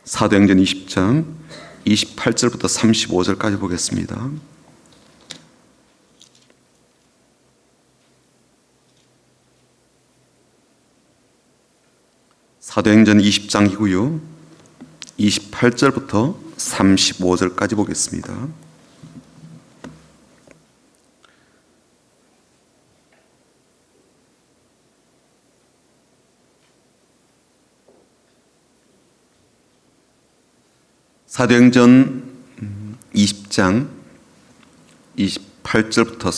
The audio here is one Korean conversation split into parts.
사도행전 20장 28절부터 35절까지 보겠습니다. 사도행전 20장이고요. 28절부터 35절까지 보겠습니다. 사도행전 20장 28절부터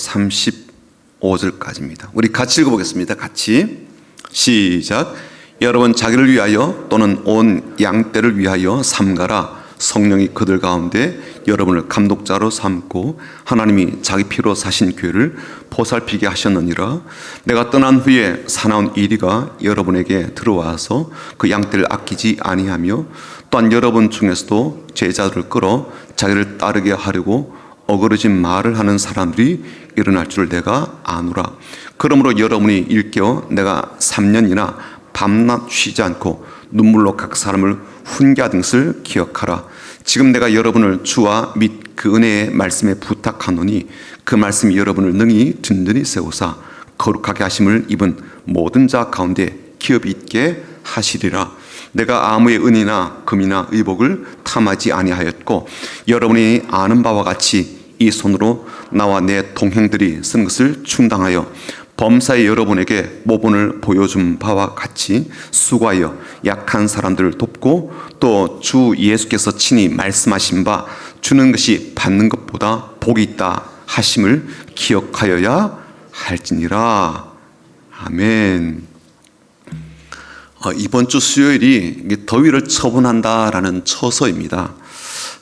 35절까지입니다. 우리 같이 읽어보겠습니다. 같이 시작. 여러분 자기를 위하여 또는 온 양떼를 위하여 삼가라. 성령이 그들 가운데 여러분을 감독자로 삼고 하나님이 자기 피로 사신 교회를 보살피게 하셨느니라. 내가 떠난 후에 사나운 이리가 여러분에게 들어와서 그 양떼를 아끼지 아니하며 또한 여러분 중에서도 제자들을 끌어 자기를 따르게 하려고 어그러진 말을 하는 사람들이 일어날 줄 내가 아노라. 그러므로 여러분이 일깨어 내가 3년이나 밤낮 쉬지 않고 눈물로 각 사람을 훈계하던 것을 기억하라. 지금 내가 여러분을 주와 및 그 은혜의 말씀에 부탁하노니 그 말씀이 여러분을 능히 든든히 세우사 거룩하게 하심을 입은 모든 자 가운데 기업이 있게 하시리라. 내가 아무의 은이나 금이나 의복을 탐하지 아니하였고 여러분이 아는 바와 같이 이 손으로 나와 내 동행들이 쓴 것을 충당하여 범사에 여러분에게 모본을 보여준 바와 같이 수고하여 약한 사람들을 돕고 또 주 예수께서 친히 말씀하신 바 주는 것이 받는 것보다 복이 있다 하심을 기억하여야 할지니라. 아멘. 이번 주 수요일이 더위를 처분한다라는 처서입니다.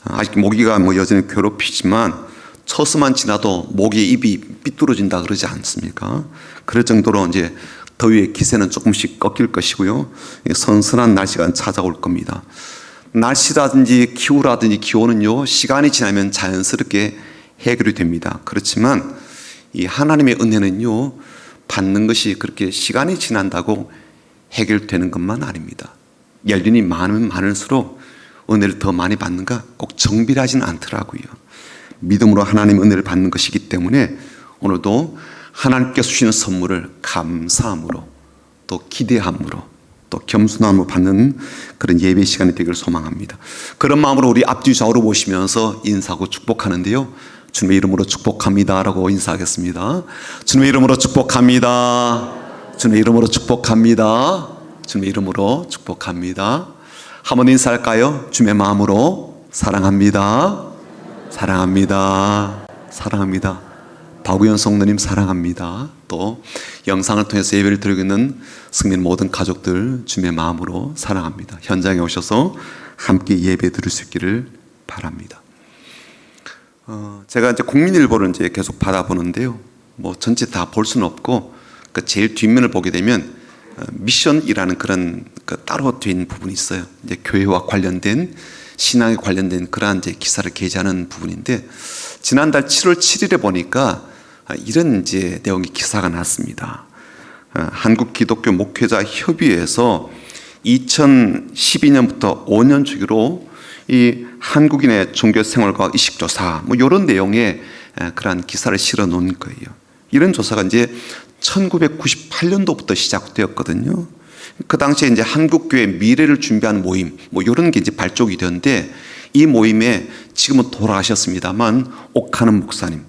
아직 모기가 여전히 괴롭히지만 처서만 지나도 모기의 입이 삐뚤어진다 그러지 않습니까? 그럴 정도로 이제 더위의 기세는 조금씩 꺾일 것이고요. 선선한 날씨가 찾아올 겁니다. 날씨라든지 기후라든지 기온은요, 시간이 지나면 자연스럽게 해결이 됩니다. 그렇지만 이 하나님의 은혜는요, 받는 것이 그렇게 시간이 지난다고 해결되는 것만 아닙니다. 연륜이 많으면 많을수록 은혜를 더 많이 받는가 꼭 정비하지는 않더라고요. 믿음으로 하나님 은혜를 받는 것이기 때문에 오늘도 하나님께서 주시는 선물을 감사함으로 또 기대함으로 또 겸손함으로 받는 그런 예배 시간이 되기를 소망합니다. 그런 마음으로 우리 앞뒤 좌우로 보시면서 인사하고 축복하는데요. 주님의 이름으로 축복합니다 라고 인사하겠습니다. 주님의 이름으로 축복합니다. 주님의 이름으로 축복합니다. 주님의 이름으로 축복합니다. 한번 인사할까요? 주님의 마음으로 사랑합니다. 사랑합니다. 사랑합니다. 박우현 성도님 사랑합니다. 또 영상을 통해서 예배를 드리고 있는 승민 모든 가족들 주님의 마음으로 사랑합니다. 현장에 오셔서 함께 예배 드릴 수 있기를 바랍니다. 제가 이제 국민일보를 이제 계속 받아보는데요. 전체 다 볼 수는 없고 그 제일 뒷면을 보게 되면 미션이라는 그런 따로 된 부분이 있어요. 이제 교회와 관련된 신앙에 관련된 그러한 이제 기사를 게재하는 부분인데 지난달 7월 7일에 보니까 이런 이제 내용의 기사가 났습니다. 한국 기독교 목회자 협의회에서 2012년부터 5년 주기로 이 한국인의 종교 생활과 의식 조사 이런 내용의 그러한 기사를 실어 놓은 거예요. 이런 조사가 이제 1998년도부터 시작되었거든요. 그 당시에 이제 한국교회 미래를 준비하는 모임, 이런 게 이제 발족이 되는데 이 모임에 지금은 돌아가셨습니다만 옥하는 목사님,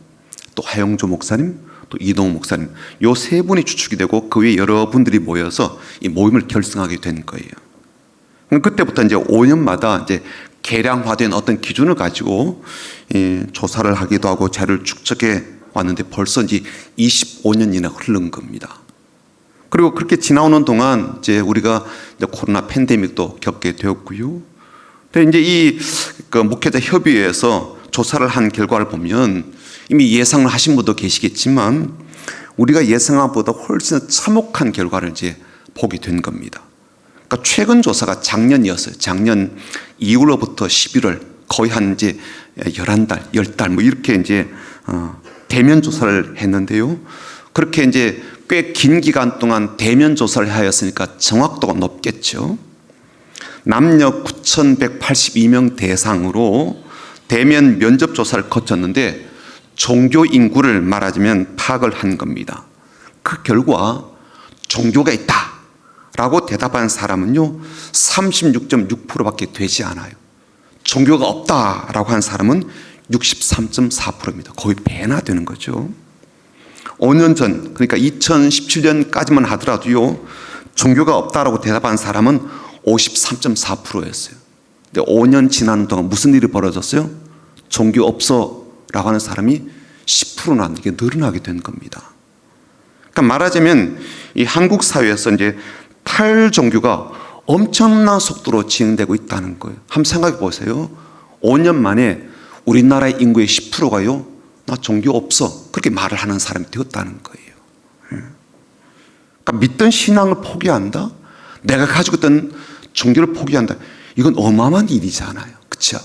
또 하영조 목사님, 또 이동욱 목사님, 요 세 분이 주축이 되고 그 외에 여러분들이 모여서 이 모임을 결성하게 된 거예요. 그때부터 이제 5년마다 이제 계량화된 어떤 기준을 가지고 조사를 하기도 하고 자료를 축적해 왔는데 벌써 이제 25년이나 흐른 겁니다. 그리고 그렇게 지나오는 동안 이제 우리가 이제 코로나 팬데믹도 겪게 되었고요. 근데 이제 그 목회자 협의회에서 조사를 한 결과를 보면 이미 예상을 하신 분도 계시겠지만 우리가 예상한 것보다 훨씬 참혹한 결과를 이제 보게 된 겁니다. 그러니까 최근 조사가 작년이었어요. 작년 2월로부터 11월 거의 한 이제 11달, 10달 이렇게 이제 대면 조사를 했는데요. 그렇게 이제 꽤 긴 기간 동안 대면 조사를 하였으니까 정확도가 높겠죠. 남녀 9,182명 대상으로 대면 면접 조사를 거쳤는데 종교 인구를 말하자면 파악을 한 겁니다. 그 결과 종교가 있다라고 대답한 사람은요 36.6%밖에 되지 않아요. 종교가 없다라고 한 사람은 63.4%입니다. 거의 배나 되는 거죠. 5년 전, 그러니까 2017년까지만 하더라도요 종교가 없다라고 대답한 사람은 53.4%였어요. 근데 5년 지나는 동안 무슨 일이 벌어졌어요? 종교 없어라고 하는 사람이 10%나 이게 늘어나게 된 겁니다. 그러니까 말하자면 이 한국 사회에서 이제 탈종교가 엄청난 속도로 진행되고 있다는 거예요. 한번 생각해 보세요. 5년 만에 우리나라의 인구의 10%가요, 나 종교 없어. 그렇게 말을 하는 사람이 되었다는 거예요. 그러니까 믿던 신앙을 포기한다? 내가 가지고 있던 종교를 포기한다. 이건 어마어마한 일이잖아요. 그렇죠?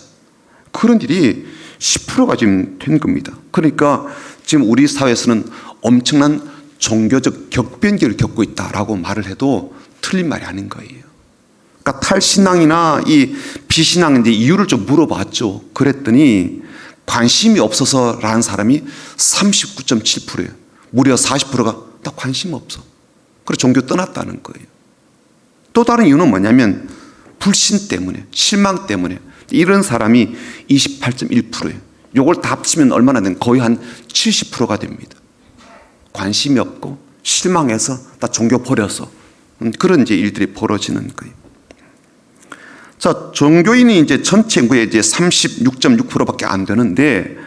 그런 일이 10%가 지금 된 겁니다. 그러니까 지금 우리 사회에서는 엄청난 종교적 격변기를 겪고 있다라고 말을 해도 틀린 말이 아닌 거예요. 그러니까 탈신앙이나 이 비신앙인데 이유를 좀 물어봤죠. 그랬더니 관심이 없어서라는 사람이 39.7%예요. 무려 40%가 나 관심 없어. 그래서 종교 떠났다는 거예요. 또 다른 이유는 뭐냐면 불신 때문에, 실망 때문에 이런 사람이 28.1%예요. 이걸 다 합치면 얼마나 되는 거의 한 70%가 됩니다. 관심이 없고 실망해서 나 종교 버려서 그런 이제 일들이 벌어지는 거예요. 자, 종교인이 이제 전체 인구의 이제 36.6%밖에 안 되는데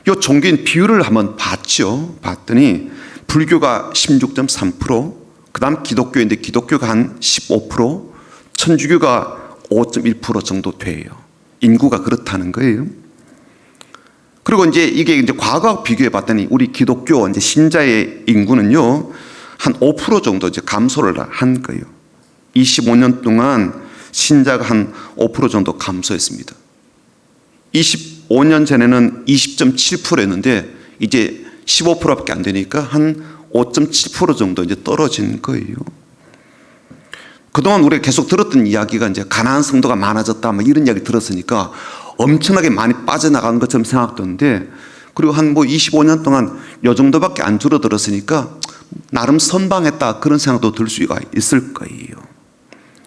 이 종교인 비율을 한번 봤더니 불교가 16.3%, 그다음 기독교인데 기독교가 한 15%, 천주교가 5.1% 정도 돼요. 인구가 그렇다는 거예요. 그리고 이제 이게 과거하고 비교해 봤더니 우리 기독교 이제 신자의 인구는요 한 5% 정도 이제 감소를 한 거예요. 25년 동안 신자가 한 5% 정도 감소했습니다. 25년 전에는 20.7%였는데 이제 15%밖에 안 되니까 한 5.7% 정도 이제 떨어진 거예요. 그동안 우리가 계속 들었던 이야기가 이제 가난한 성도가 많아졌다 뭐 이런 이야기 들었으니까 엄청나게 많이 빠져나간 것처럼 생각되는데, 그리고 한 25년 동안 요 정도밖에 안 줄어들었으니까 나름 선방했다 그런 생각도 들 수가 있을 거예요.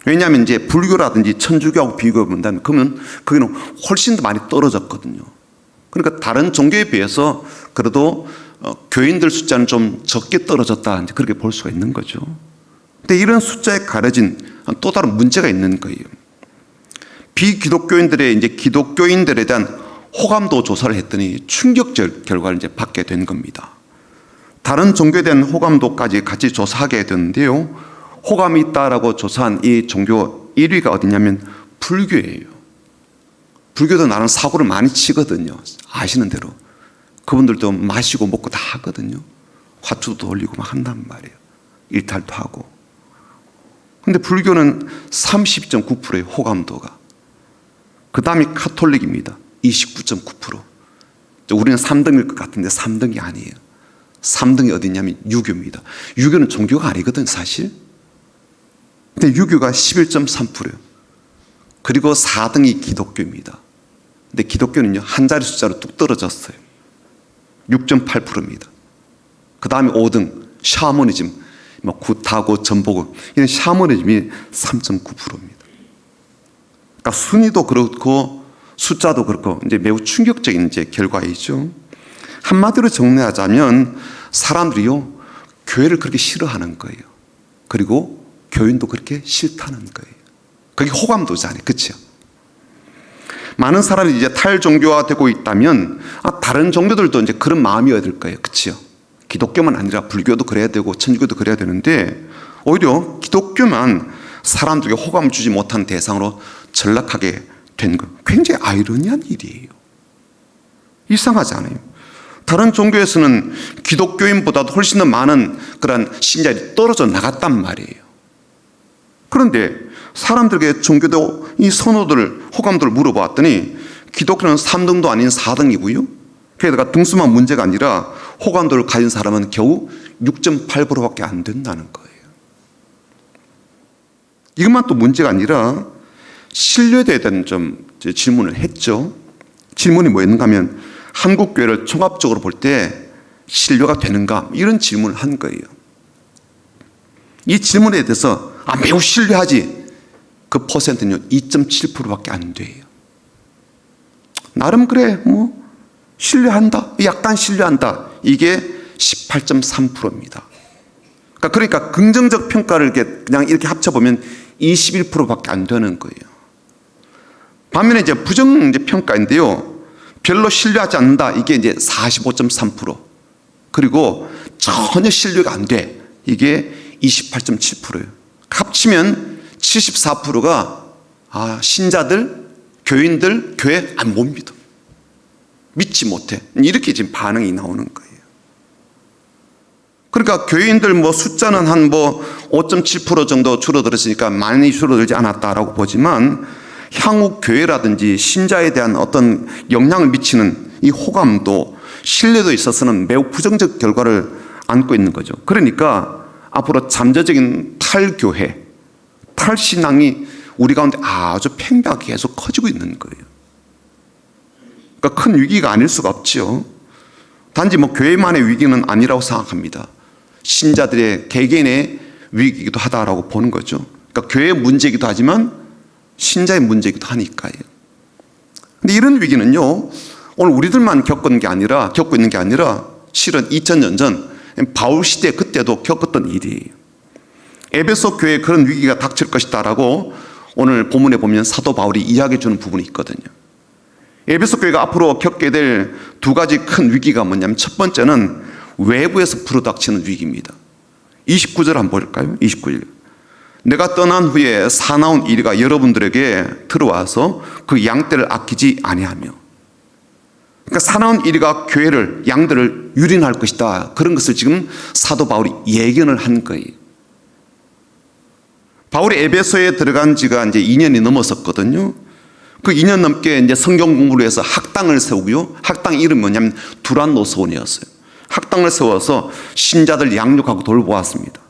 왜냐하면 이제 불교라든지 천주교하고 비교해 본다면 그러면 거기는 훨씬 더 많이 떨어졌거든요. 그러니까 다른 종교에 비해서 그래도 교인들 숫자는 좀 적게 떨어졌다 이제 그렇게 볼 수가 있는 거죠. 근데 이런 숫자에 가려진 또 다른 문제가 있는 거예요. 비기독교인들의 이제 기독교인들에 대한 호감도 조사를 했더니 충격적 결과를 이제 받게 된 겁니다. 다른 종교에 대한 호감도까지 같이 조사하게 됐는데요. 호감이 있다라고 조사한 이 종교 1위가 어디냐면 불교예요. 불교도 나름 사고를 많이 치거든요. 아시는 대로. 그분들도 마시고 먹고 다 하거든요. 화투도 돌리고 막 한단 말이에요. 일탈도 하고. 근데 불교는 30.9%예요. 호감도가. 그 다음이 카톨릭입니다. 29.9%. 우리는 3등일 것 같은데 3등이 아니에요. 3등이 어디냐면 유교입니다. 유교는 종교가 아니거든 사실. 근데 유교가 11.3%예요. 그리고 4등이 기독교입니다. 근데 기독교는요 한 자리 숫자로 뚝 떨어졌어요. 6.8%입니다. 그 다음에 5등 샤머니즘, 뭐 굿하고 전보고 이런 샤머니즘이 3.9%입니다. 그러니까 순위도 그렇고 숫자도 그렇고 이제 매우 충격적인 이제 결과이죠. 한마디로 정리하자면 사람들이요 교회를 그렇게 싫어하는 거예요. 그리고 교인도 그렇게 싫다는 거예요. 그게 호감도잖아요. 그렇죠? 많은 사람이 이제 탈종교화되고 있다면 다른 종교들도 이제 그런 마음이어야 될 거예요. 그렇죠? 기독교만 아니라 불교도 그래야 되고 천주교도 그래야 되는데 오히려 기독교만 사람들에게 호감을 주지 못한 대상으로 전락하게 된 거. 굉장히 아이러니한 일이에요. 이상하지 않아요? 다른 종교에서는 기독교인보다도 훨씬 더 많은 그런 신자들이 떨어져 나갔단 말이에요. 그런데 사람들에게 종교도 이 선호들, 호감도를 물어봤더니 기독교는 3등도 아닌 4등이고요. 게다가 등수만 문제가 아니라 호감도를 가진 사람은 겨우 6.8%밖에 안 된다는 거예요. 이것만 또 문제가 아니라 신뢰도에 대한 좀 질문을 했죠. 질문이 뭐였는가 하면 한국 교회를 종합적으로 볼 때 신뢰가 되는가 이런 질문을 한 거예요. 이 질문에 대해서 매우 신뢰하지 그 퍼센트는요 2.7%밖에 안 돼요. 나름 그래 뭐 신뢰한다 약간 신뢰한다 이게 18.3%입니다. 그러니까 긍정적 평가를 그냥 이렇게 합쳐보면 21%밖에 안 되는 거예요. 반면에 이제 부정 평가인데요. 별로 신뢰하지 않는다. 이게 이제 45.3%. 그리고 전혀 신뢰가 안 돼. 이게 28.7%예요. 합치면 74%가 신자들, 교인들, 교회 못 믿어. 믿지 못해. 이렇게 지금 반응이 나오는 거예요. 그러니까 교인들 숫자는 한 5.7% 정도 줄어들었으니까 많이 줄어들지 않았다라고 보지만 향후 교회라든지 신자에 대한 어떤 영향을 미치는 이 호감도 신뢰도에 있어서는 매우 부정적 결과를 안고 있는 거죠. 그러니까 앞으로 잠재적인 탈교회, 탈신앙이 우리 가운데 아주 팽배하게 계속 커지고 있는 거예요. 그러니까 큰 위기가 아닐 수가 없지요. 단지 교회만의 위기는 아니라고 생각합니다. 신자들의 개개인의 위기이기도 하다라고 보는 거죠. 그러니까 교회의 문제이기도 하지만 신자의 문제이기도 하니까요. 근데 이런 위기는요, 오늘 우리들만 겪고 있는 게 아니라 실은 2000년 전 바울 시대 그때도 겪었던 일이에요. 에베소 교회에 그런 위기가 닥칠 것이다라고 오늘 본문에 보면 사도 바울이 이야기해 주는 부분이 있거든요. 에베소 교회가 앞으로 겪게 될 두 가지 큰 위기가 뭐냐면 첫 번째는 외부에서 불어닥치는 위기입니다. 29절 한번 볼까요? 29절. 내가 떠난 후에 사나운 이리가 여러분들에게 들어와서 그 양떼를 아끼지 아니하며. 그러니까 사나운 이리가 교회를 양들을 유린할 것이다. 그런 것을 지금 사도 바울이 예견을 한 거예요. 바울이 에베소에 들어간 지가 이제 2년이 넘었었거든요. 그 2년 넘게 이제 성경 공부를 해서 학당을 세우고요. 학당 이름이 뭐냐면 두란노스원이었어요. 학당을 세워서 신자들 양육하고 돌보았습니다.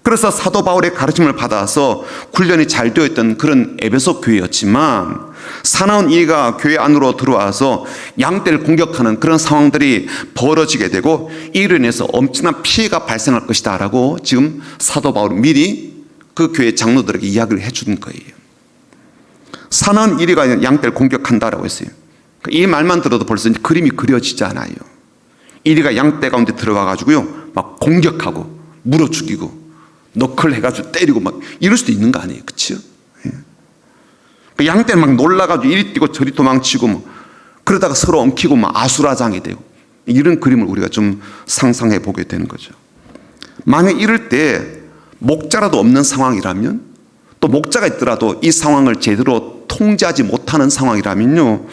그래서 사도 바울의 가르침을 받아서 훈련이 잘 되어 있던 그런 에베소 교회였지만 사나운 이가 교회 안으로 들어와서 양떼를 공격하는 그런 상황들이 벌어지게 되고 이로 인해서 엄청난 피해가 발생할 것이다 라고 지금 사도 바울은 미리 그 교회 장로들에게 이야기를 해준 거예요. 사나운 이리가 양떼를 공격한다라고 했어요. 이 말만 들어도 벌써 이제 그림이 그려지잖아요. 이리가 양떼 가운데 들어가가지고요 막 공격하고 물어 죽이고 너클 해가지고 때리고 막 이럴 수도 있는 거 아니에요, 그렇죠? 예. 양떼는 막 놀라가지고 이리 뛰고 저리 도망치고 그러다가 서로 엉키고 막 아수라장이 되고 이런 그림을 우리가 좀 상상해 보게 되는 거죠. 만약 이럴 때 목자라도 없는 상황이라면 또 목자가 있더라도 이 상황을 제대로 통제하지 못하는 상황이라면요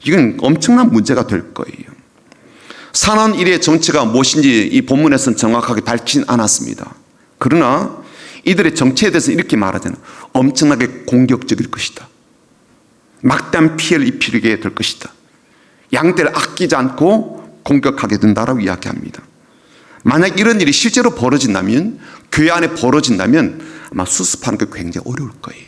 이건 엄청난 문제가 될 거예요. 사나운 이리의 정체가 무엇인지 이 본문에서는 정확하게 밝히진 않았습니다. 그러나 이들의 정체에 대해서 이렇게 말하잖아요. 엄청나게 공격적일 것이다. 막대한 피해를 입히게 될 것이다. 양떼를 아끼지 않고 공격하게 된다라고 이야기합니다. 만약 이런 일이 실제로 벌어진다면 교회 안에 벌어진다면 아마 수습하는 게 굉장히 어려울 거예요.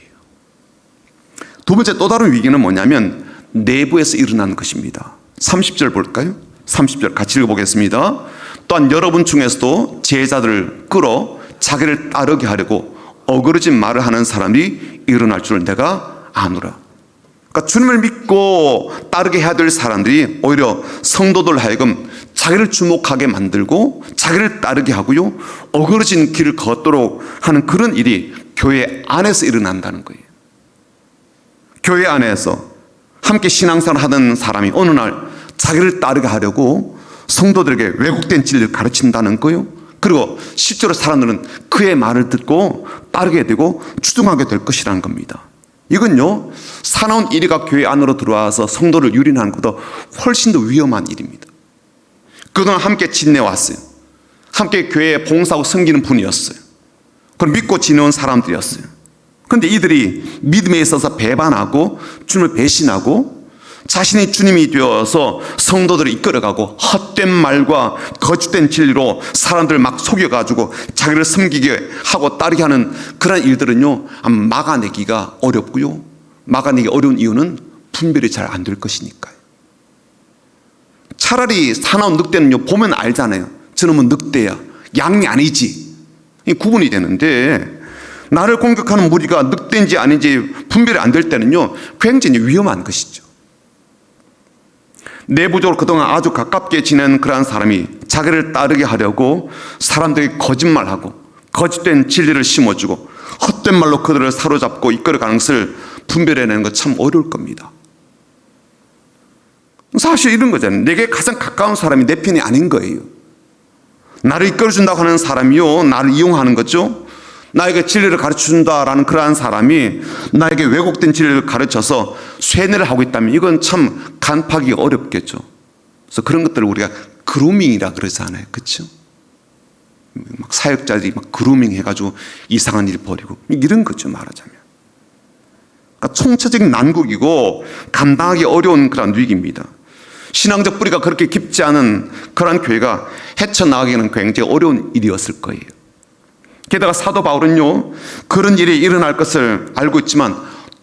두 번째 또 다른 위기는 뭐냐면 내부에서 일어나는 것입니다. 30절 볼까요? 30절 같이 읽어보겠습니다. 또한 여러분 중에서도 제자들을 끌어 자기를 따르게 하려고 어그러진 말을 하는 사람이 일어날 줄을 내가 아노라. 그러니까 주님을 믿고 따르게 해야 될 사람들이 오히려 성도들 하여금 자기를 주목하게 만들고 자기를 따르게 하고요 어그러진 길을 걷도록 하는 그런 일이 교회 안에서 일어난다는 거예요. 교회 안에서 함께 신앙생활을 하던 사람이 어느 날 자기를 따르게 하려고 성도들에게 왜곡된 진리를 가르친다는 거예요. 그리고 실제로 사람들은 그의 말을 듣고 따르게 되고 추종하게 될 것이라는 겁니다. 이건요 사나운 이리가 교회 안으로 들어와서 성도를 유린하는 것보다 훨씬 더 위험한 일입니다. 그동안 함께 지내왔어요. 함께 교회에 봉사하고 섬기는 분이었어요. 그걸 믿고 지내온 사람들이었어요. 그런데 이들이 믿음에 있어서 배반하고 주님을 배신하고 자신이 주님이 되어서 성도들을 이끌어가고 헛된 말과 거짓된 진리로 사람들을 막 속여가지고 자기를 섬기게 하고 따르게 하는 그런 일들은요 막아내기가 어렵고요 막아내기 어려운 이유는 분별이 잘 안 될 것이니까요. 차라리 사나운 늑대는요, 보면 알잖아요. 저놈은 늑대야, 양이 아니지. 구분이 되는데, 나를 공격하는 무리가 늑대인지 아닌지 분별이 안 될 때는요, 굉장히 위험한 것이죠. 내부적으로 그동안 아주 가깝게 지낸 그러한 사람이 자기를 따르게 하려고 사람들에게 거짓말하고 거짓된 진리를 심어주고 헛된 말로 그들을 사로잡고 이끌어가는 것을 분별해내는 것 참 어려울 겁니다. 사실 이런 거잖아요. 내게 가장 가까운 사람이 내 편이 아닌 거예요. 나를 이끌어준다고 하는 사람이요, 나를 이용하는 거죠. 나에게 진리를 가르쳐준다라는 그러한 사람이 나에게 왜곡된 진리를 가르쳐서 쇠뇌를 하고 있다면 이건 참 간파하기 어렵겠죠. 그래서 그런 것들을 우리가 그루밍이라 그러잖아요. 그렇죠? 막 사역자들이 막 그루밍 해가지고 이상한 일 벌이고 이런 거죠, 말하자면. 그러니까 총체적인 난국이고 감당하기 어려운 그런 위기입니다. 신앙적 뿌리가 그렇게 깊지 않은 그런 교회가 헤쳐나가기는 굉장히 어려운 일이었을 거예요. 게다가 사도 바울은요, 그런 일이 일어날 것을 알고 있지만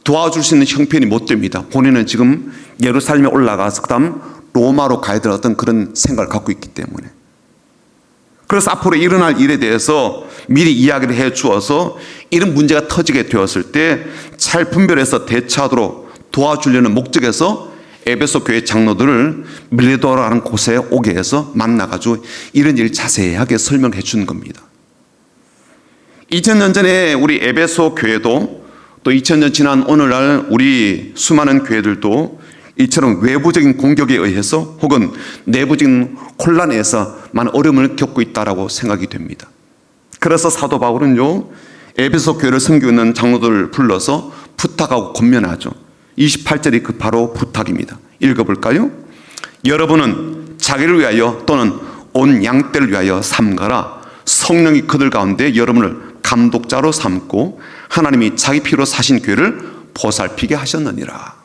도와줄 수 있는 형편이 못 됩니다. 본인은 지금 예루살렘에 올라가서 그다음 로마로 가야 될 어떤 그런 생각을 갖고 있기 때문에. 그래서 앞으로 일어날 일에 대해서 미리 이야기를 해 주어서 이런 문제가 터지게 되었을 때 잘 분별해서 대처하도록 도와주려는 목적에서 에베소 교회 장로들을 밀레도라는 곳에 오게 해서 만나가지고 이런 일 자세하게 설명해 준 겁니다. 2000년 전에 우리 에베소 교회도 또 2000년 지난 오늘날 우리 수많은 교회들도 이처럼 외부적인 공격에 의해서 혹은 내부적인 혼란에서 많은 어려움을 겪고 있다고 생각이 됩니다. 그래서 사도 바울은요, 에베소 교회를 섬기고 있는 장로들을 불러서 부탁하고 권면하죠. 28절이 그 바로 부탁입니다. 읽어볼까요? 여러분은 자기를 위하여 또는 온 양떼를 위하여 삼가라. 성령이 그들 가운데 여러분을 감독자로 삼고 하나님이 자기 피로 사신 교회를 보살피게 하셨느니라.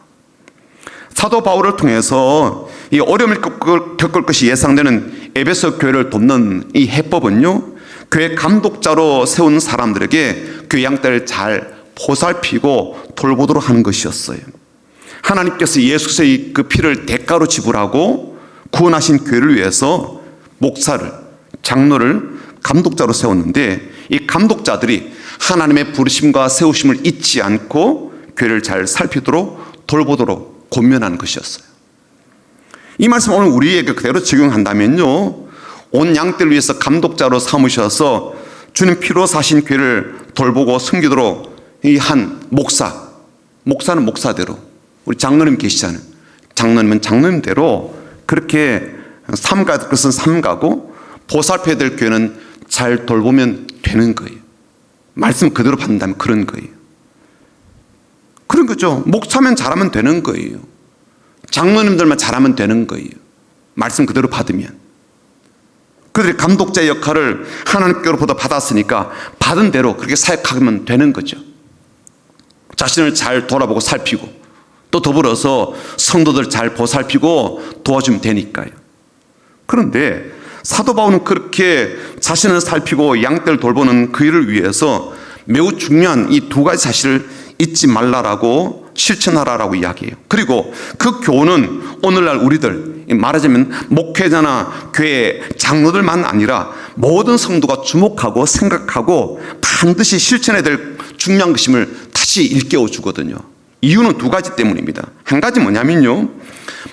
사도 바울을 통해서 이 어려움을 겪을 것이 예상되는 에베소 교회를 돕는 이 해법은요, 교회 감독자로 세운 사람들에게 교회 양떼를 잘 보살피고 돌보도록 하는 것이었어요. 하나님께서 예수의 그 피를 대가로 지불하고 구원하신 교회를 위해서 목사를, 장로를 감독자로 세웠는데 이 감독자들이 하나님의 부르심과 세우심을 잊지 않고 교회를 잘 살피도록 돌보도록 권면하는 것이었어요. 이 말씀 오늘 우리에게 그대로 적용한다면요, 온 양떼를 위해서 감독자로 삼으셔서 주님 피로 사신 교회를 돌보고 섬기도록 이 한 목사는 목사대로, 우리 장로님 계시잖아요. 장로님은 장로님대로 그렇게 삼갈 것은 삼가고 보살펴야 될 교회는 잘 돌보면 되는 거예요. 말씀 그대로 받는다면 그런 거예요. 그런 거죠. 목사면 잘하면 되는 거예요. 장로님들만 잘하면 되는 거예요. 말씀 그대로 받으면. 그들이 감독자의 역할을 하나님께로부터 받았으니까 받은 대로 그렇게 사역하면 되는 거죠. 자신을 잘 돌아보고 살피고 또 더불어서 성도들 잘 보살피고 도와주면 되니까요. 그런데 사도 바울은 그렇게 자신을 살피고 양떼를 돌보는 그 일을 위해서 매우 중요한 이 두 가지 사실을 잊지 말라라고 실천하라라고 이야기해요. 그리고 그 교훈은 오늘날 우리들, 말하자면 목회자나 교회 장로들만 아니라 모든 성도가 주목하고 생각하고 반드시 실천해야 될 중요한 것임을 다시 일깨워 주거든요. 이유는 두 가지 때문입니다. 한 가지 뭐냐면요,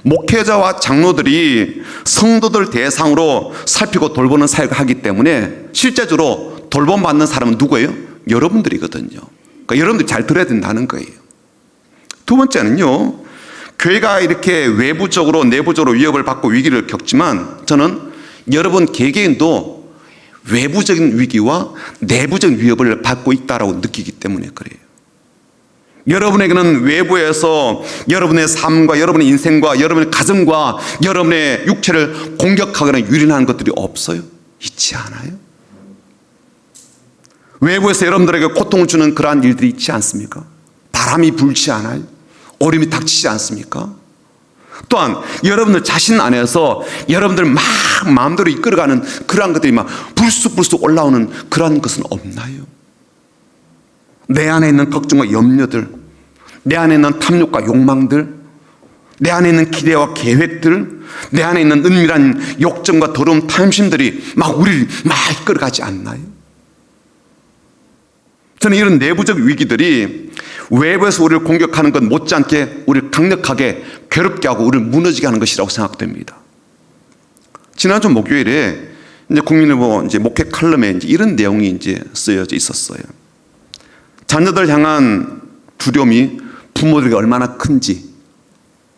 목회자와 장로들이 성도들 대상으로 살피고 돌보는 사역을 하기 때문에 실제적으로 돌봄받는 사람은 누구예요? 여러분들이거든요. 그러니까 여러분들이 잘 들어야 된다는 거예요. 두 번째는요, 교회가 이렇게 외부적으로 내부적으로 위협을 받고 위기를 겪지만 저는 여러분 개개인도 외부적인 위기와 내부적인 위협을 받고 있다고 느끼기 때문에 그래요. 여러분에게는 외부에서 여러분의 삶과 여러분의 인생과 여러분의 가정과 여러분의 육체를 공격하거나 유린하는 것들이 없어요? 있지 않아요? 외부에서 여러분들에게 고통을 주는 그러한 일들이 있지 않습니까? 바람이 불지 않아요? 어려움이 닥치지 않습니까? 또한 여러분들 자신 안에서 여러분들 막 마음대로 이끌어가는 그러한 것들이 막 불쑥불쑥 올라오는 그러한 것은 없나요? 내 안에 있는 걱정과 염려들, 내 안에 있는 탐욕과 욕망들, 내 안에 있는 기대와 계획들, 내 안에 있는 은밀한 욕정과 더러운 탐심들이 막 우리를 막 이끌어가지 않나요? 저는 이런 내부적 위기들이 외부에서 우리를 공격하는 것 못지않게 우리를 강력하게 괴롭게 하고 우리를 무너지게 하는 것이라고 생각됩니다. 지난주 목요일에 이제 국민일보 이제 목회 칼럼에 이제 이런 내용이 이제 쓰여져 있었어요. 자녀들 향한 두려움이 부모들에게 얼마나 큰지,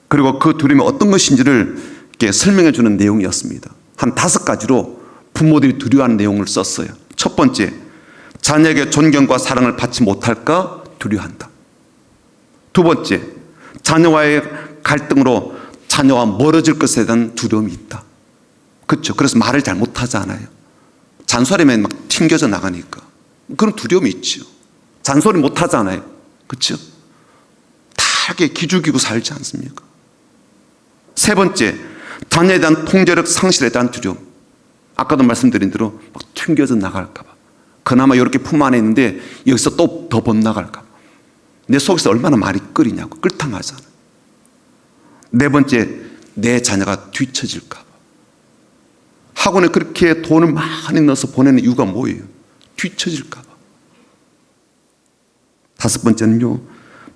그리고 그 두려움이 어떤 것인지를 이렇게 설명해 주는 내용이었습니다. 한 5가지로 부모들이 두려워하는 내용을 썼어요. 첫 번째, 자녀에게 존경과 사랑을 받지 못할까 두려워한다. 두 번째, 자녀와의 갈등으로 자녀와 멀어질 것에 대한 두려움이 있다. 그렇죠. 그래서 말을 잘 못하잖아요. 잔소리면 막 튕겨져 나가니까. 그런 두려움이 있죠. 잔소리 못하잖아요. 그렇죠. 다 이렇게 기죽이고 살지 않습니까? 세 번째, 자녀에 대한 통제력 상실에 대한 두려움. 아까도 말씀드린 대로 막 튕겨져 나갈까 봐. 그나마 이렇게 품 안에 있는데 여기서 또 더 못 나갈까 봐. 내 속에서 얼마나 말이 끓이냐고. 끓탕하잖아. 네 번째, 내 자녀가 뒤처질까 봐. 학원에 그렇게 돈을 많이 넣어서 보내는 이유가 뭐예요? 뒤처질까 봐. 다섯 번째는요,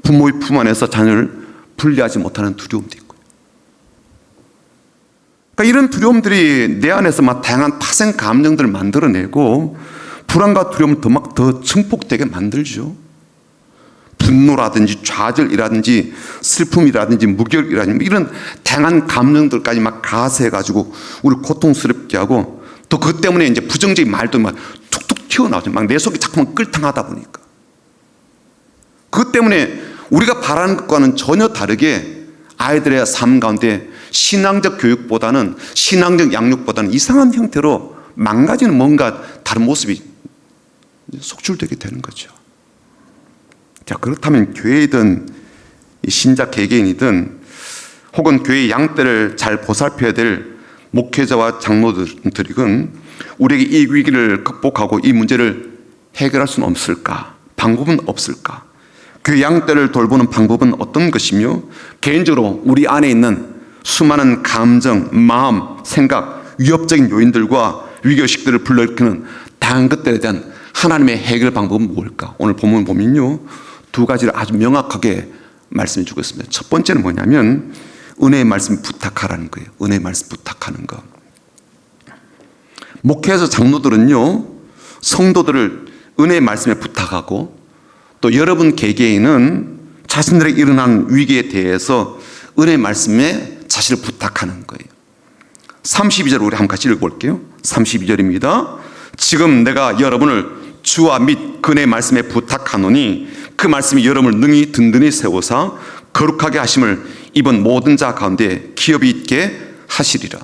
부모의 품 안에서 자녀를 분리하지 못하는 두려움도 있고요. 그러니까 이런 두려움들이 내 안에서 막 다양한 파생 감정들을 만들어내고 불안과 두려움을 더 증폭되게 만들죠. 분노라든지 좌절이라든지 슬픔이라든지 무기력이라든지 이런 다양한 감정들까지 막 가세해가지고 우리를 고통스럽게 하고, 또 그것 때문에 이제 부정적인 말도 막 툭툭 튀어나오죠. 막 내 속이 자꾸만 끓탕하다 보니까. 그것 때문에 우리가 바라는 것과는 전혀 다르게 아이들의 삶 가운데 신앙적 교육보다는, 신앙적 양육보다는 이상한 형태로 망가지는 뭔가 다른 모습이 속출되게 되는 거죠. 자, 그렇다면 교회이든 신자 개개인이든 혹은 교회의 양떼를 잘 보살펴야 될 목회자와 장로들이건 우리에게 이 위기를 극복하고 이 문제를 해결할 수는 없을까? 방법은 없을까? 그 양떼를 돌보는 방법은 어떤 것이며, 개인적으로 우리 안에 있는 수많은 감정, 마음, 생각, 위협적인 요인들과 위기의식들을 불러일으키는 다양한 것들에 대한 하나님의 해결 방법은 뭘까? 오늘 본문 보면요, 2가지를 아주 명확하게 말씀해 주고 있습니다. 첫 번째는 뭐냐면 은혜의 말씀 부탁하라는 거예요. 은혜의 말씀 부탁하는 거. 목회에서 장로들은요, 성도들을 은혜의 말씀에 부탁하고, 또 여러분 개개인은 자신들에게 일어난 위기에 대해서 은혜의 말씀에 자신을 부탁하는 거예요. 32절 우리 한번 같이 읽어볼게요. 32절입니다. 지금 내가 여러분을 주와 및 그의 말씀에 부탁하노니 그 말씀이 여러분을 능히 든든히 세우사 거룩하게 하심을 입은 모든 자 가운데 기업이 있게 하시리라.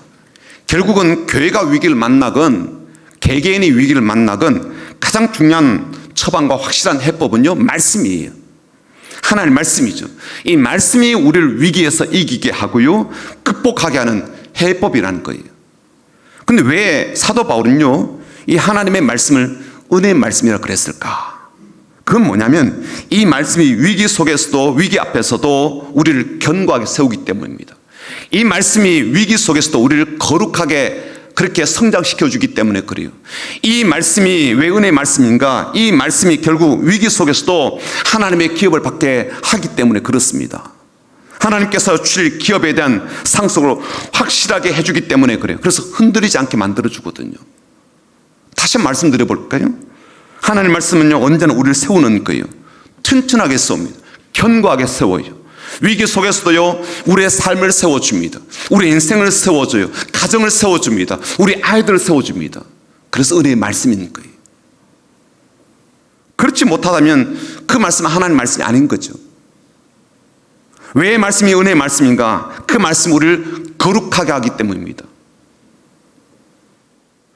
결국은 교회가 위기를 만나건 개개인이 위기를 만나건 가장 중요한 처방과 확실한 해법은요, 말씀이에요. 하나님의 말씀이죠. 이 말씀이 우리를 위기에서 이기게 하고요, 극복하게 하는 해법이라는 거예요. 근데 왜 사도 바울은요, 이 하나님의 말씀을 은혜의 말씀이라고 그랬을까? 그건 뭐냐면 이 말씀이 위기 속에서도, 위기 앞에서도 우리를 견고하게 세우기 때문입니다. 이 말씀이 위기 속에서도 우리를 거룩하게 그렇게 성장시켜주기 때문에 그래요. 이 말씀이 왜 은혜의 말씀인가? 이 말씀이 결국 위기 속에서도 하나님의 기업을 받게 하기 때문에 그렇습니다. 하나님께서 주실 기업에 대한 상속으로 확실하게 해주기 때문에 그래요. 그래서 흔들리지 않게 만들어주거든요. 다시 말씀드려볼까요? 하나님의 말씀은요, 언제나 우리를 세우는 거예요. 튼튼하게 세웁니다. 견고하게 세워요. 위기 속에서도요, 우리의 삶을 세워줍니다. 우리 인생을 세워줘요. 가정을 세워줍니다. 우리 아이들을 세워줍니다. 그래서 은혜의 말씀인 거예요. 그렇지 못하다면 그 말씀은 하나님의 말씀이 아닌 거죠. 왜 말씀이 은혜의 말씀인가? 그 말씀이 우리를 거룩하게 하기 때문입니다.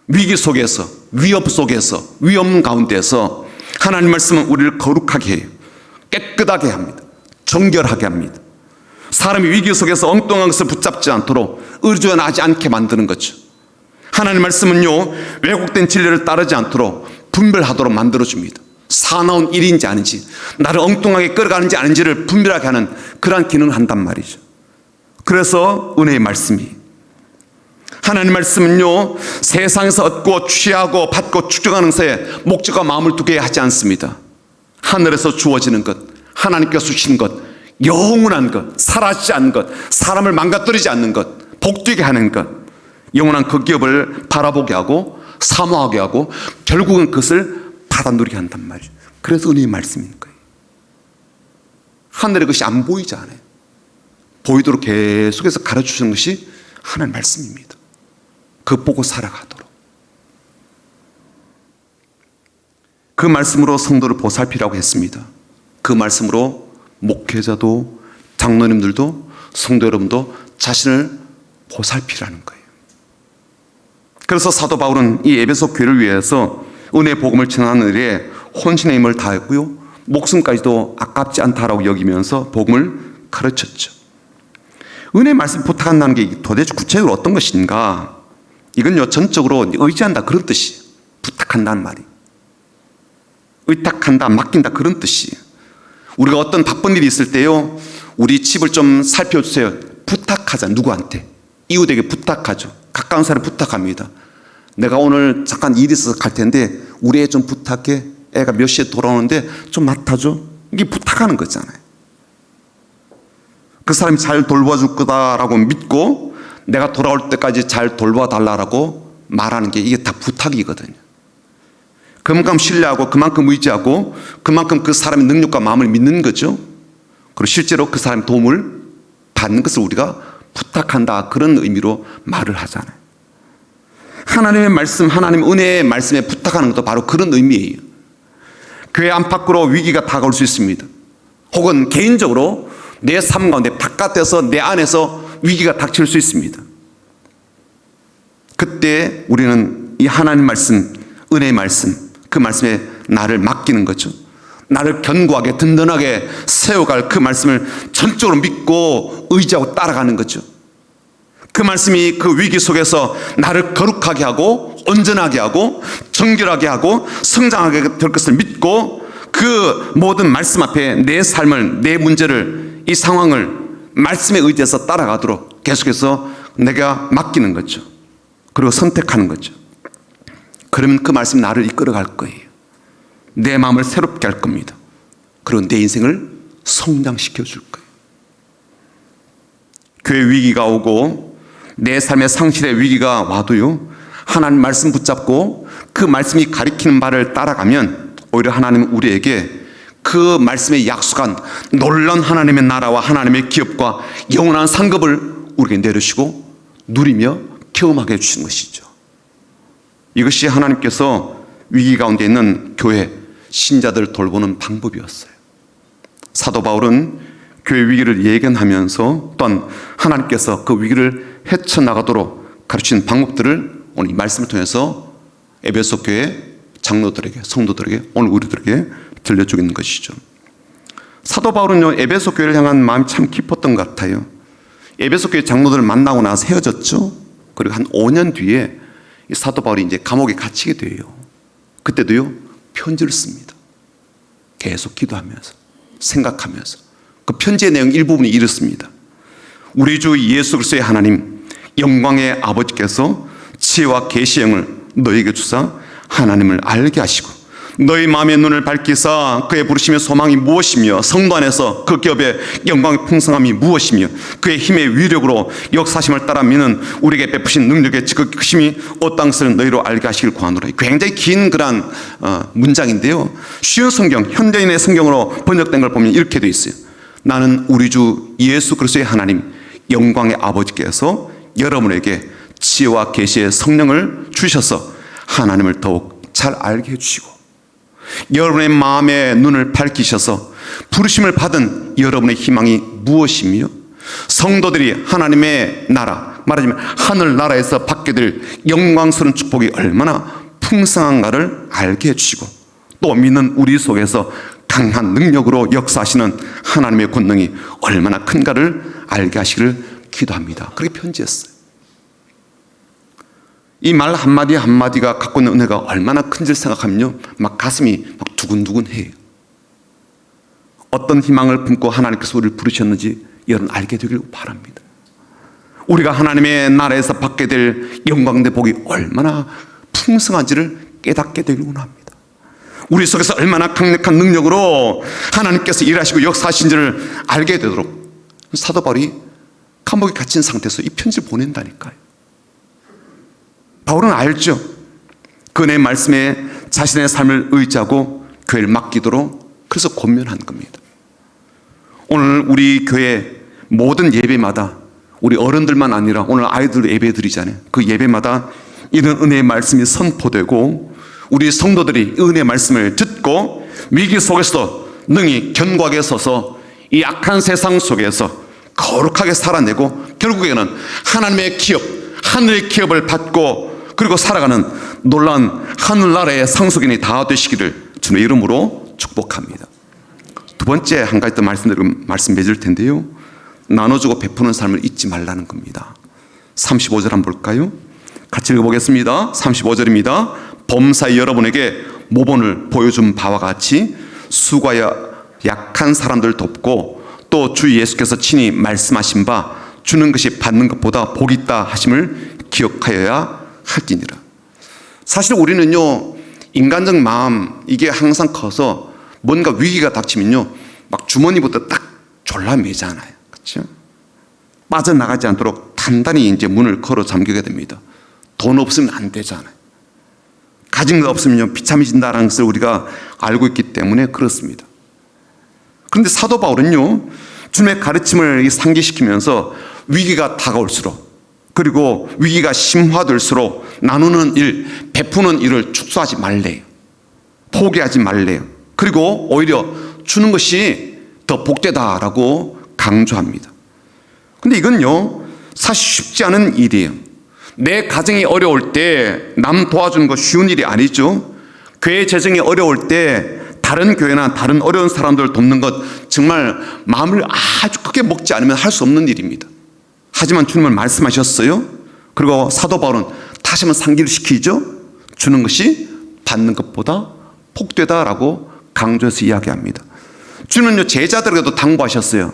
위기 속에서, 위협 속에서, 위험 가운데서 하나님 말씀은 우리를 거룩하게 해요. 깨끗하게 합니다. 정결하게 합니다. 사람이 위기 속에서 엉뚱한 것을 붙잡지 않도록 의존하지 않게 만드는 거죠. 하나님 말씀은요, 왜곡된 진리를 따르지 않도록 분별하도록 만들어줍니다. 사나운 일인지 아닌지, 나를 엉뚱하게 끌어가는지 아닌지를 분별하게 하는 그러한 기능을 한단 말이죠. 그래서 은혜의 말씀이, 하나님 말씀은요, 세상에서 얻고 취하고 받고 축적하는 것에 목적과 마음을 두게 하지 않습니다. 하늘에서 주어지는 것, 하나님께서 주신 것, 영원한 것, 사라지지 않는 것, 사람을 망가뜨리지 않는 것, 복되게 하는 것, 영원한 그 기업을 바라보게 하고 사모하게 하고 결국은 그것을 받아 누리게 한단 말이죠. 그래서 은혜의 말씀인 거예요. 하늘의 것이 안 보이지 않아요. 보이도록 계속해서 가르쳐주는 것이 하나님의 말씀입니다. 그거 보고 살아가도록. 그 말씀으로 성도를 보살피라고 했습니다. 그 말씀으로 목회자도 장로님들도 성도 여러분도 자신을 보살피라는 거예요. 그래서 사도 바울은 이 에베소 교회를 위해서 은혜의 복음을 전하는 일에 혼신의 힘을 다했고요, 목숨까지도 아깝지 않다라고 여기면서 복음을 가르쳤죠. 은혜의 말씀 부탁한다는 게 도대체 구체적으로 어떤 것인가? 이건요, 전적으로 의지한다 그런 뜻이, 부탁한다는 말이, 의탁한다, 맡긴다 그런 뜻이. 우리가 어떤 바쁜 일이 있을 때요, 우리 집을 좀 살펴주세요, 부탁하자. 누구한테? 이웃에게 부탁하죠. 가까운 사람 부탁합니다. 내가 오늘 잠깐 일이 있어서 갈 텐데 우리 애 좀 부탁해. 애가 몇 시에 돌아오는데 좀 맡아줘. 이게 부탁하는 거잖아요. 그 사람이 잘 돌봐줄 거다라고 믿고 내가 돌아올 때까지 잘 돌봐달라고 말하는 게 이게 다 부탁이거든요. 그만큼 신뢰하고 그만큼 의지하고 그만큼 그 사람의 능력과 마음을 믿는 거죠. 그리고 실제로 그 사람의 도움을 받는 것을 우리가 부탁한다, 그런 의미로 말을 하잖아요. 하나님의 말씀, 하나님의 은혜의 말씀에 부탁하는 것도 바로 그런 의미예요. 교회 안팎으로 위기가 다가올 수 있습니다. 혹은 개인적으로 내 삶 가운데 바깥에서 내 안에서 위기가 닥칠 수 있습니다. 그때 우리는 이 하나님 말씀, 은혜의 말씀, 그 말씀에 나를 맡기는 거죠. 나를 견고하게 든든하게 세워갈 그 말씀을 전적으로 믿고 의지하고 따라가는 거죠. 그 말씀이 그 위기 속에서 나를 거룩하게 하고 온전하게 하고 정결하게 하고 성장하게 될 것을 믿고 그 모든 말씀 앞에 내 삶을, 내 문제를, 이 상황을 말씀에 의지해서 따라가도록 계속해서 내가 맡기는 거죠. 그리고 선택하는 거죠. 그러면 그 말씀이 나를 이끌어갈 거예요. 내 마음을 새롭게 할 겁니다. 그리고 내 인생을 성장시켜 줄 거예요. 교회 위기가 오고 내 삶의 상실의 위기가 와도요, 하나님 말씀 붙잡고 그 말씀이 가리키는 바를 따라가면 오히려 하나님은 우리에게 그 말씀에 약속한 놀라운 하나님의 나라와 하나님의 기업과 영원한 상급을 우리에게 내려주시고 누리며 경험하게 해주시는 것이죠. 이것이 하나님께서 위기 가운데 있는 교회 신자들을 돌보는 방법이었어요. 사도 바울은 교회 위기를 예견하면서 또한 하나님께서 그 위기를 헤쳐나가도록 가르치는 방법들을 오늘 이 말씀을 통해서 에베소 교회 장로들에게, 성도들에게, 오늘 우리들에게 들려주고 있는 것이죠. 사도 바울은요, 에베소 교회를 향한 마음이 참 깊었던 것 같아요. 에베소 교회 장로들을 만나고 나서 헤어졌죠. 그리고 한 5년 뒤에 이 사도 바울이 이제 감옥에 갇히게 돼요. 그때도요, 편지를 씁니다. 계속 기도하면서, 생각하면서. 그 편지의 내용 일부분이 이렇습니다. 우리 주 예수 그리스도의 하나님, 영광의 아버지께서 지혜와 계시의 영을 너에게 주사 하나님을 알게 하시고 너희 마음의 눈을 밝히사 그의 부르심의 소망이 무엇이며 성도 안에서 그 기업의 영광의 풍성함이 무엇이며 그의 힘의 위력으로 역사심을 따라 믿는 우리에게 베푸신 능력의 지극히 크심이 옷땅스를 너희로 알게 하시길 구하노라. 굉장히 긴 그런 문장인데요, 쉬운 성경, 현대인의 성경으로 번역된 걸 보면 이렇게 되어 있어요. 나는 우리 주 예수 그리스도의 하나님, 영광의 아버지께서 여러분에게 지혜와 계시의 성령을 주셔서 하나님을 더욱 잘 알게 해주시고 여러분의 마음의 눈을 밝히셔서 부르심을 받은 여러분의 희망이 무엇이며 성도들이 하나님의 나라, 말하자면 하늘나라에서 받게 될 영광스러운 축복이 얼마나 풍성한가를 알게 해주시고 또 믿는 우리 속에서 강한 능력으로 역사하시는 하나님의 권능이 얼마나 큰가를 알게 하시기를 기도합니다. 그렇게 편지했어요. 이 말 한마디 한마디가 갖고 있는 은혜가 얼마나 큰지를 생각하면요, 막 가슴이 막 두근두근해요. 어떤 희망을 품고 하나님께서 우리를 부르셨는지 여러분 알게 되길 바랍니다. 우리가 하나님의 나라에서 받게 될 영광된 복이 얼마나 풍성한지를 깨닫게 되길 원합니다. 우리 속에서 얼마나 강력한 능력으로 하나님께서 일하시고 역사하신지를 알게 되도록 사도 바울이 감옥에 갇힌 상태에서 이 편지를 보낸다니까요. 바울은 알죠. 그의 말씀에 자신의 삶을 의지하고 교회를 맡기도록 그래서 권면한 겁니다. 오늘 우리 교회 모든 예배마다 우리 어른들만 아니라 오늘 아이들 예배 드리잖아요. 그 예배마다 이런 은혜의 말씀이 선포되고 우리 성도들이 은혜의 말씀을 듣고 위기 속에서도 능히 견고하게 서서 이 악한 세상 속에서 거룩하게 살아내고 결국에는 하나님의 기업, 하늘의 기업을 받고 그리고 살아가는 놀라운 하늘나라의 상속인이 다 되시기를 주님의 이름으로 축복합니다. 두 번째 한 가지 더 말씀 맺을 텐데요, 나눠주고 베푸는 삶을 잊지 말라는 겁니다. 35절 한번 볼까요? 같이 읽어보겠습니다. 35절입니다. 범사에 여러분에게 모본을 보여준 바와 같이 수고하여 약한 사람들 돕고 또 주 예수께서 친히 말씀하신 바 주는 것이 받는 것보다 복이 있다 하심을 기억하여야 할지니라. 사실 우리는요, 인간적 마음 이게 항상 커서 뭔가 위기가 닥치면요 막 주머니부터 딱 졸라매잖아요. 그렇죠? 빠져나가지 않도록 단단히 이제 문을 걸어 잠그게 됩니다. 돈 없으면 안 되잖아요. 가진 거 없으면 비참해진다는 것을 우리가 알고 있기 때문에 그렇습니다. 그런데 사도 바울은요, 주님의 가르침을 상기시키면서 위기가 다가올수록 그리고 위기가 심화될수록 나누는 일, 베푸는 일을 축소하지 말래요. 포기하지 말래요. 그리고 오히려 주는 것이 더 복되다라고 강조합니다. 근데 이건요, 사실 쉽지 않은 일이에요. 내 가정이 어려울 때 남 도와주는 거 쉬운 일이 아니죠. 교회 재정이 어려울 때 다른 교회나 다른 어려운 사람들을 돕는 것 정말 마음을 아주 크게 먹지 않으면 할 수 없는 일입니다. 하지만 주님은 말씀하셨어요. 그리고 사도 바울은 다시 한번 상기를 시키죠. 주는 것이 받는 것보다 복되다라고 강조해서 이야기합니다. 주님은요, 제자들에게도 당부하셨어요.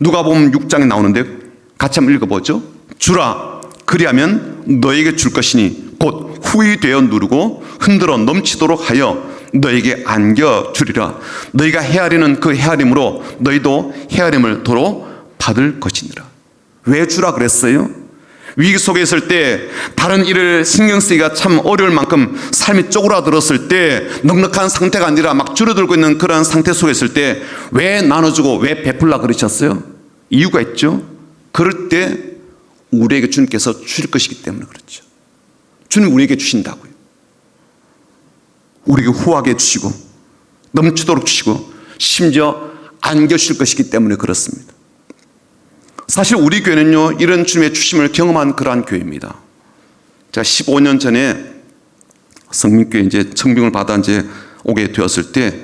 누가복음 6장에 나오는데 같이 한번 읽어보죠. 주라, 그리하면 너에게 줄 것이니 곧 후히 되어 누르고 흔들어 넘치도록 하여 너에게 안겨주리라. 너희가 헤아리는 그 헤아림으로 너희도 헤아림을 도로 받을 것이니라. 왜 주라 그랬어요? 위기 속에 있을 때 다른 일을 신경 쓰기가 참 어려울 만큼 삶이 쪼그라들었을 때 넉넉한 상태가 아니라 막 줄어들고 있는 그런 상태 속에 있을 때 왜 나눠주고 왜 베풀라 그러셨어요? 이유가 있죠. 그럴 때 우리에게 주님께서 주실 것이기 때문에 그렇죠. 주님 우리에게 주신다고요. 우리에게 후하게 주시고 넘치도록 주시고 심지어 안겨주실 것이기 때문에 그렇습니다. 사실 우리 교회는요, 이런 주님의 주심을 경험한 그러한 교회입니다. 제가 15년 전에 성민교회 이제 청빙을 받아 이제 오게 되었을 때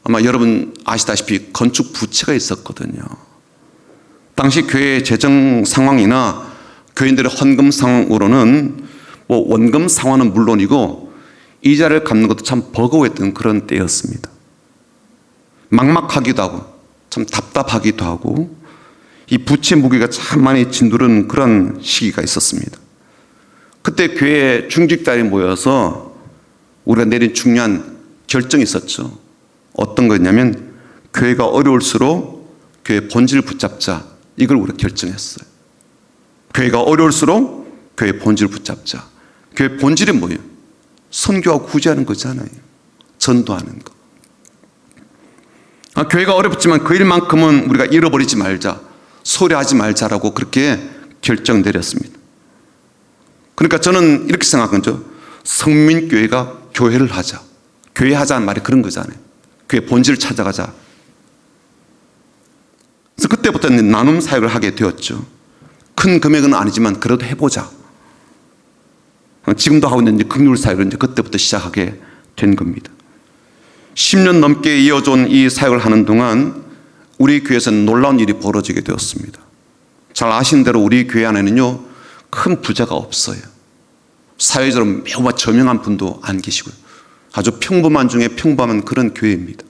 아마 여러분 아시다시피 건축 부채가 있었거든요. 당시 교회 재정 상황이나 교인들의 헌금 상황으로는 뭐 원금 상환은 물론이고 이자를 갚는 것도 참 버거웠던 그런 때였습니다. 막막하기도 하고 참 답답하기도 하고 이 부채 무게가 참 많이 짓누른 그런 시기가 있었습니다. 그때 교회 중직자들이 모여서 우리가 내린 중요한 결정이 있었죠. 어떤 거였냐면 교회가 어려울수록 교회 본질을 붙잡자, 이걸 우리가 결정했어요. 교회가 어려울수록 교회 본질을 붙잡자. 교회 본질이 뭐예요? 선교하고 구제하는 거잖아요. 전도하는 거. 교회가 어렵지만 그 일만큼은 우리가 잃어버리지 말자, 소홀하지 말자라고 그렇게 결정 내렸습니다. 그러니까 저는 이렇게 생각하죠. 성민교회가 교회를 하자. 교회 하자는 말이 그런 거잖아요. 교회 본질을 찾아가자. 그래서 그때부터는 나눔 사역을 하게 되었죠. 큰 금액은 아니지만 그래도 해보자. 지금도 하고 있는 긍휼 사역을 이제 그때부터 시작하게 된 겁니다. 10년 넘게 이어져온 이 사역을 하는 동안 우리 교회에서는 놀라운 일이 벌어지게 되었습니다. 잘 아시는 대로 우리 교회 안에는요, 큰 부자가 없어요. 사회적으로 매우 저명한 분도 안 계시고요. 아주 평범한 중에 평범한 그런 교회입니다.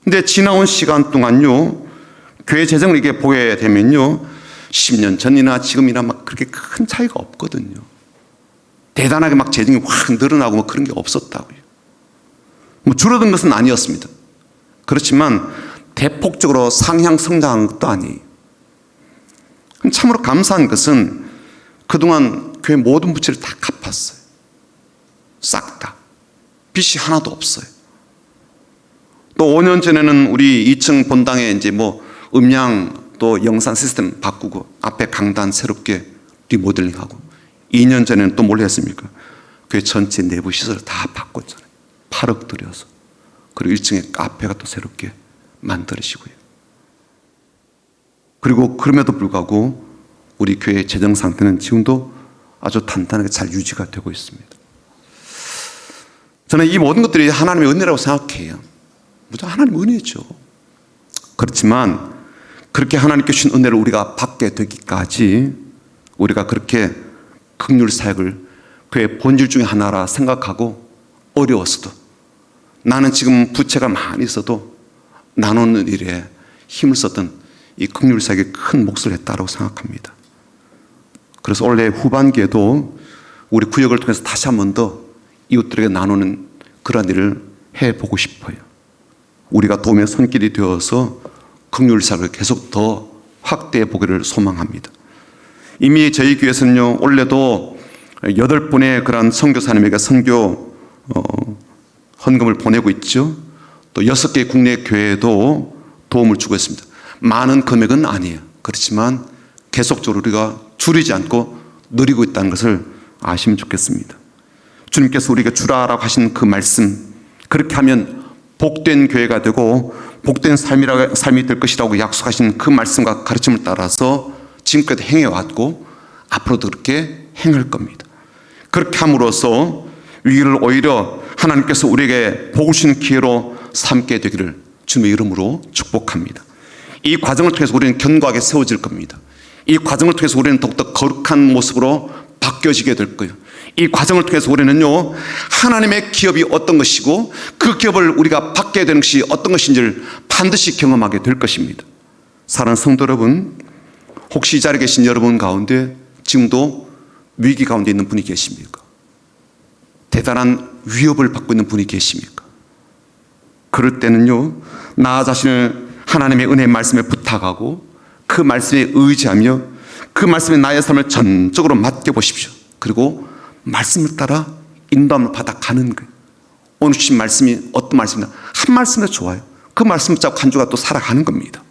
근데 지나온 시간 동안요, 교회 재정을 이렇게 보게 되면요, 10년 전이나 지금이나 막 그렇게 큰 차이가 없거든요. 대단하게 막 재정이 확 늘어나고 뭐 그런 게 없었다고요. 뭐 줄어든 것은 아니었습니다. 그렇지만 대폭적으로 상향 성장한 것도 아니에요. 참으로 감사한 것은 그동안 교회 모든 부채를 다 갚았어요. 싹 다. 빚이 하나도 없어요. 또 5년 전에는 우리 2층 본당에 이제 뭐 음량 또 영상 시스템 바꾸고 앞에 강단 새롭게 리모델링하고 2년 전에는 또 뭘 했습니까? 교회 전체 내부 시설을 다 바꿨잖아요. 8억 들여서. 그리고 1층에 카페가 또 새롭게 만들어지고요. 그리고 그럼에도 불구하고 우리 교회의 재정 상태는 지금도 아주 단단하게 잘 유지가 되고 있습니다. 저는 이 모든 것들이 하나님의 은혜라고 생각해요. 무조건 하나님의 은혜죠. 그렇지만 그렇게 하나님께 주신 은혜를 우리가 받게 되기까지 우리가 그렇게 긍휼 사역을 그의 본질 중에 하나라 생각하고 어려웠어도 나는 지금 부채가 많이 있어도 나누는 일에 힘을 썼던 이 긍휼 사역에 큰 몫을 했다고 생각합니다. 그래서 올해 후반기에도 우리 구역을 통해서 다시 한 번 더 이웃들에게 나누는 그런 일을 해보고 싶어요. 우리가 도움의 손길이 되어서 긍휼 사역을 계속 더 확대해 보기를 소망합니다. 이미 저희 교회에서는요, 올해도 8분의 그런 선교사님에게 선교 헌금을 보내고 있죠. 또 6개 국내 교회에도 도움을 주고 있습니다. 많은 금액은 아니에요. 그렇지만 계속적으로 우리가 줄이지 않고 누리고 있다는 것을 아시면 좋겠습니다. 주님께서 우리에게 주라라고 하신 그 말씀, 그렇게 하면 복된 교회가 되고 복된 삶이 될 것이라고 약속하신 그 말씀과 가르침을 따라서 지금까지 행해왔고 앞으로도 그렇게 행할 겁니다. 그렇게 함으로써 위기를 오히려 하나님께서 우리에게 복을 주시는 기회로 삼게 되기를 주님의 이름으로 축복합니다. 이 과정을 통해서 우리는 견고하게 세워질 겁니다. 이 과정을 통해서 우리는 더욱더 거룩한 모습으로 바뀌어지게 될 거예요. 이 과정을 통해서 우리는요, 하나님의 기업이 어떤 것이고 그 기업을 우리가 받게 되는 것이 어떤 것인지를 반드시 경험하게 될 것입니다. 사랑하는 성도 여러분, 혹시 이 자리에 계신 여러분 가운데 지금도 위기 가운데 있는 분이 계십니까? 대단한 위협을 받고 있는 분이 계십니까? 그럴 때는요, 나 자신을 하나님의 은혜의 말씀에 부탁하고 그 말씀에 의지하며 그 말씀에 나의 삶을 전적으로 맡겨보십시오. 그리고 말씀을 따라 인도함을 받아 가는 거예요. 오늘 주신 말씀이 어떤 말씀이냐, 한 말씀도 좋아요. 그 말씀 붙잡고 한 주가 또 살아가는 겁니다.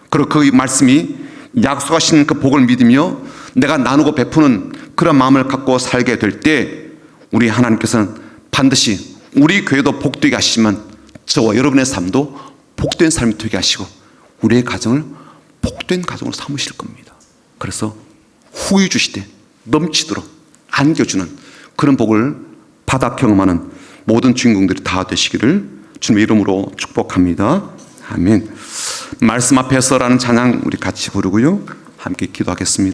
그리고 그 말씀이 약속하신 그 복을 믿으며 내가 나누고 베푸는 그런 마음을 갖고 살게 될 때 우리 하나님께서는 반드시 우리 교회도 복되게 하시지만 저와 여러분의 삶도 복된 삶이 되게 하시고 우리의 가정을 복된 가정으로 삼으실 겁니다. 그래서 후히 주시되 넘치도록 안겨주는 그런 복을 받아 경험하는 모든 주인공들이 다 되시기를 주님의 이름으로 축복합니다. 아멘. 말씀 앞에서라는 찬양 우리 같이 부르고요, 함께 기도하겠습니다.